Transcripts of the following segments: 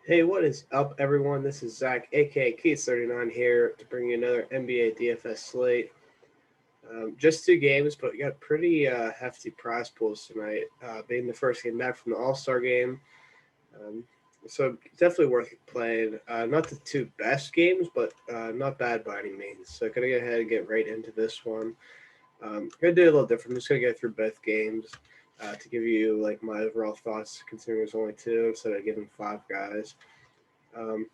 Hey, what is up, everyone? This is Zach, aka Keats39, here to bring you another NBA DFS slate. Just two games, but we got pretty hefty prize pools tonight, being the first game back from the All Star game. Um, so definitely worth playing. Not the two best games, but not bad by any means. So gonna go ahead and get right into this one. Gonna do a little different. I'm just gonna go through both games to give you like my overall thoughts, considering there's only two instead of giving five guys. Um,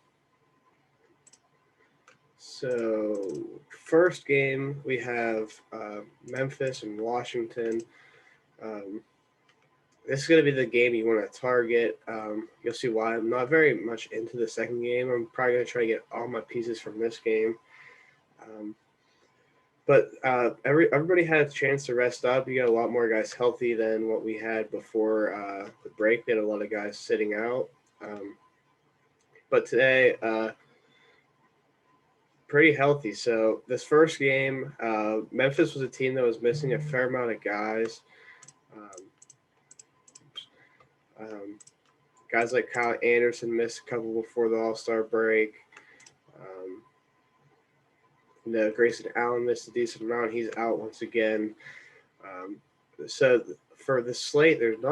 So, first game we have Memphis and Washington. Um, this is going to be the game you want to target. You'll see why I'm not very much into the second game. I'm probably going to try to get all my pieces from this game. Um, but everybody had a chance to rest up. You got a lot more guys healthy than what we had before the break. We had a lot of guys sitting out. Um, but today, pretty healthy. So this first game, Memphis was a team that was missing a fair amount of guys. Um, um, Guys like Kyle Anderson missed a couple before the All Star break. Um, Grayson Allen missed a decent amount. He's out once again. Um, so for the slate, there's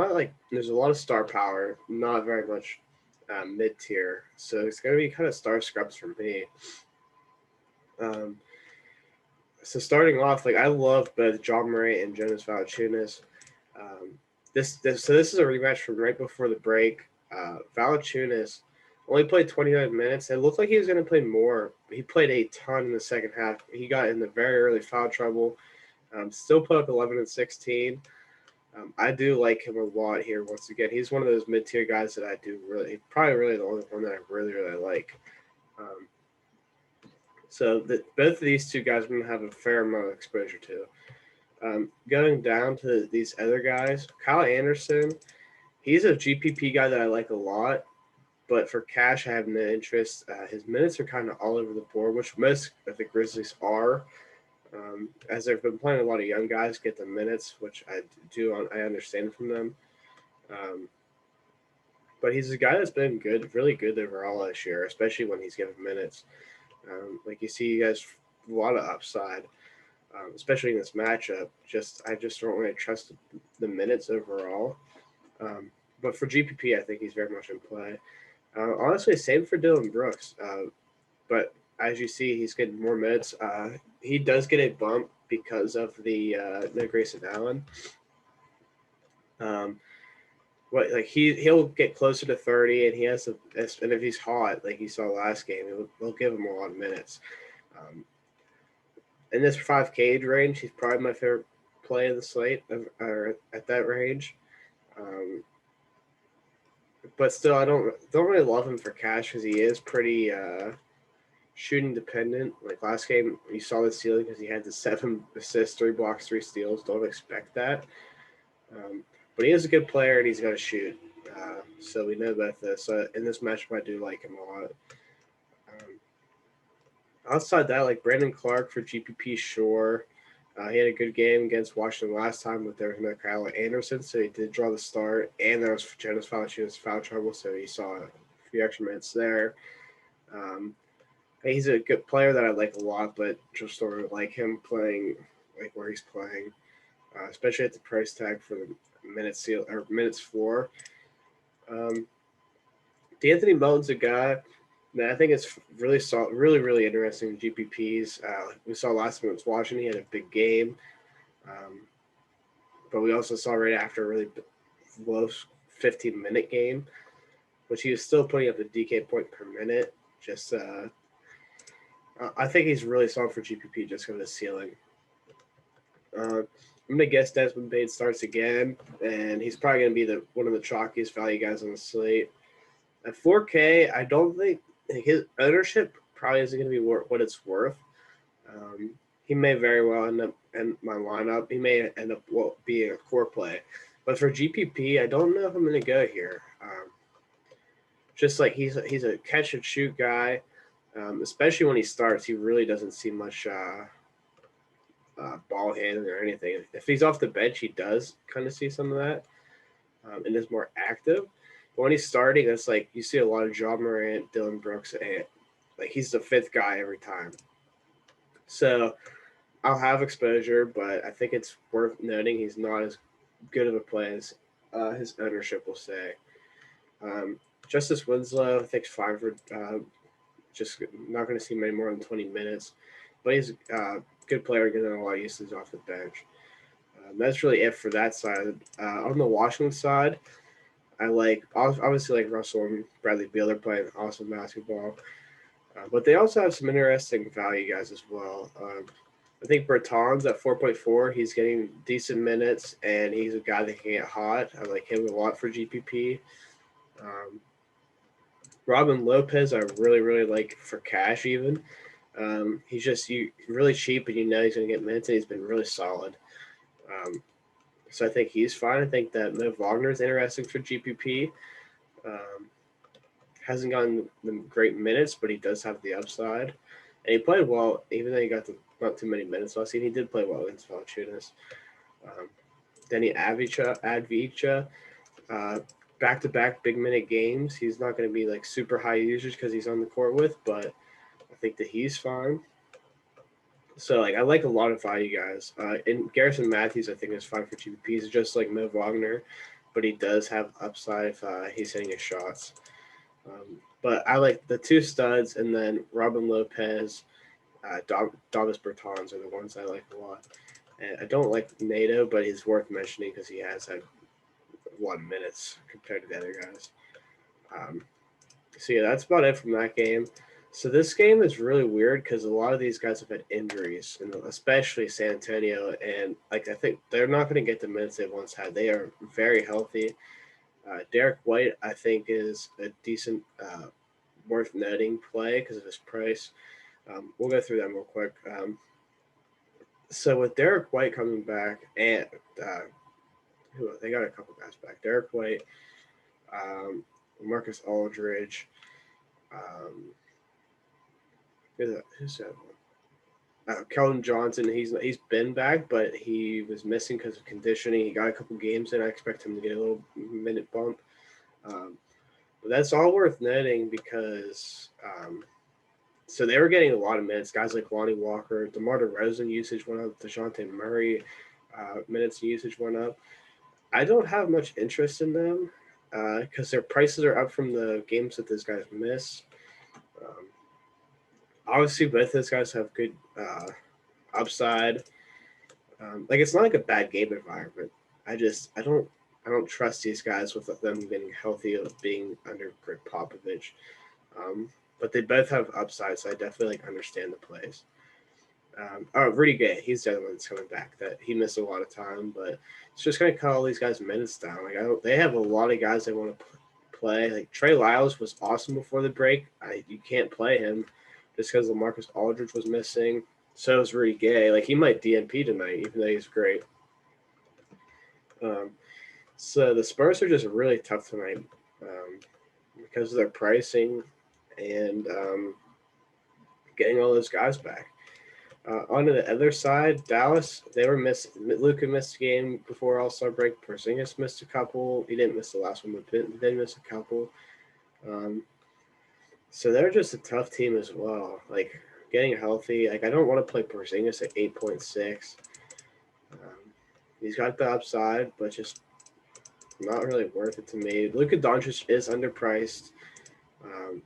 a lot of star power, not very much mid tier. So it's going to be kind of star scrubs for me. Um, so starting off, like I love both John Murray and Jonas Valanciunas. Um, this is a rematch from right before the break. Valanciunas only played 29 minutes. It looked like he was going to play more. He played a ton in the second half. He got in the very early foul trouble. Still put up 11 and 16. I do like him a lot here. Once again, he's one of those mid tier guys that I do really. Probably really the only one that I really like. Um, both of these two guys I'm going to have a fair amount of exposure to. Going down to these other guys, Kyle Anderson, he's a GPP guy that I like a lot, but for cash, I have no interest. His minutes are kind of all over the board, which most of the Grizzlies are, as they've been playing a lot of young guys get the minutes, which I understand from them. Um, but he's a guy that's been good, really good overall this year, especially when he's given minutes. Like you see, he has a lot of upside. Especially in this matchup. I just don't really trust the minutes overall. But for GPP, I think he's very much in play. Honestly, same for Dylan Brooks. But as you see, he's getting more minutes. He does get a bump because of the no Grayson Allen. Um, he'll get closer to 30, and and if he's hot like you saw last game, it'll give him a lot of minutes. Um, in this 5K range, he's probably my favorite play of the slate, or at that range. Um, but still, I don't really love him for cash because he is pretty shooting dependent. Like last game, you saw the ceiling because he had the 7 assists, 3 blocks, 3 steals. Don't expect that. Um, but he is a good player and he's going to shoot. So we know about this. In this matchup, I do like him a lot. Um, Outside that, like Brandon Clark for GPP, sure. He had a good game against Washington last time, but there was no Kyle Anderson, so he did draw the start. And there was Jonas Valanciunas foul trouble, so he saw a few extra minutes there. Um, he's a good player that I like a lot, but just don't really like him playing like where he's playing, especially at the price tag for the minutes floor. Um, D'Anthony Melton's a guy that I think it's really interesting GPPs. We saw last time it was Washington. He had a big game, um, but we also saw right after a really low 15-minute game, which he was still putting up the DK point per minute. Just I think he's really solid for GPP just because of the ceiling. I'm gonna guess Desmond Bane starts again, and he's probably gonna be the one of the chalkiest value guys on the slate. At 4K, I don't think his ownership probably isn't going to be what it's worth. He may very well end up in my lineup. He may end up being a core play. But for GPP, I don't know if I'm going to go here. Just like he's a catch and shoot guy, especially when he starts, he really doesn't see much ball handling or anything. If he's off the bench, he does kind of see some of that and is more active. But when he's starting, it's like you see a lot of Ja Morant, Dylan Brooks, and like he's the fifth guy every time. So I'll have exposure, but I think it's worth noting he's not as good of a play as his ownership will say. Um, Justice Winslow, I think, is fine for just not going to see many more than 20 minutes, but he's a good player getting a lot of usage off the bench. That's really it for that side. On the Washington side, I obviously like Russell and Bradley Beal. They're playing awesome basketball, but they also have some interesting value guys as well. I think Bertans at 4.4, he's getting decent minutes, and he's a guy that can get hot. I like him a lot for GPP. Um, Robin Lopez, I really, really like for cash even. He's just really cheap, and you know he's going to get minutes, and he's been really solid. So I think he's fine. I think that Mo Wagner is interesting for GPP. Um, hasn't gotten the great minutes, but he does have the upside. And he played well, even though he got not too many minutes last season. He did play well against Valanciunas. Denny Advicha, back-to-back big-minute games. He's not going to be like super high usage because he's on the court with, but I think that he's fine. So like I like a lot of value guys. And Garrison Matthews, I think, is fine for GPP. He's just like Mo Wagner, but he does have upside if he's hitting his shots. But I like the two studs, and then Robin Lopez, Davis Bertans are the ones I like a lot. And I don't like Nato, but he's worth mentioning because he has had a lot of minutes compared to the other guys. So yeah, that's about it from that game. So this game is really weird because a lot of these guys have had injuries, and especially San Antonio. And like I think they're not going to get the minutes they once had. They are very healthy. Derek White, I think, is a decent, worth noting play because of his price. We'll go through them real quick. So with Derek White coming back, and they got a couple guys back. Derek White, Marcus Aldridge. Who's that one? Keldon Johnson. He's been back, but he was missing because of conditioning. He got a couple games in. I expect him to get a little minute bump. But that's all worth noting because so they were getting a lot of minutes. Guys like Lonnie Walker, DeMar DeRozan usage went up. DeJounte Murray minutes and usage went up. I don't have much interest in them because their prices are up from the games that those guys miss. Obviously, both those guys have good upside. Like it's not like a bad game environment. I don't trust these guys with them getting healthy of being under Greg Popovich. But they both have upside, so I definitely understand the plays. Rudy Gay, he's the other one that's coming back. That he missed a lot of time, but it's just going to cut all these guys' minutes down. Like they have a lot of guys they want to play. Like Trey Lyles was awesome before the break. You can't play him just because LaMarcus Aldridge was missing. So is Rudy Gay. Like he might DNP tonight, even though he's great. So the Spurs are just really tough tonight because of their pricing and getting all those guys back. On the other side, Dallas, they were missing. Luka missed a game before All-Star break. Porzingis missed a couple. He didn't miss the last one, but they missed a couple. So they're just a tough team as well. Like getting healthy. Like I don't want to play Porzingis at 8.6. He's got the upside, but just not really worth it to me. Luka Doncic is underpriced.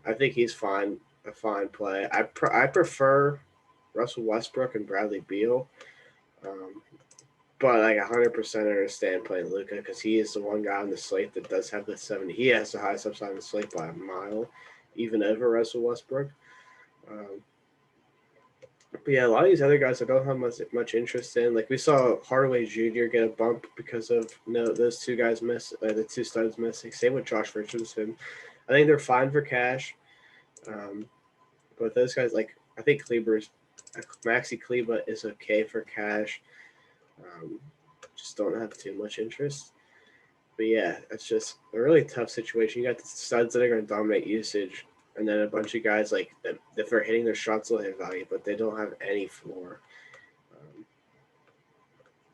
I think he's fine. A fine play. I prefer Russell Westbrook and Bradley Beal. But like 100% understand playing Luka because he is the one guy on the slate that does have the 70. He has the highest upside on the slate by a mile, even over Russell Westbrook. But yeah, a lot of these other guys I don't have much interest in. Like we saw Hardaway Jr. get a bump because of those two guys the two studs missing. Same with Josh Richardson. I think they're fine for cash. But those guys, like I think Maxi Kleber is okay for cash. Just don't have too much interest. But yeah, it's just a really tough situation. You got the studs that are going to dominate usage, and then a bunch of guys like that, if they're hitting their shots, they'll hit value, but they don't have any floor.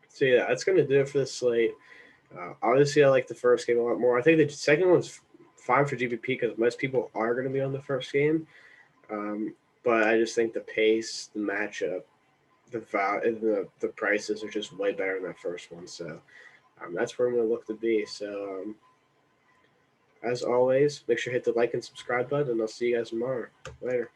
So yeah, that's going to do it for the slate. Obviously, I like the first game a lot more. I think the second one's fine for GPP because most people are going to be on the first game. But I just think the pace, the matchup, the prices are just way better in that first one. So that's where I'm going to look to be. So as always, make sure to hit the like and subscribe button, and I'll see you guys tomorrow. Later.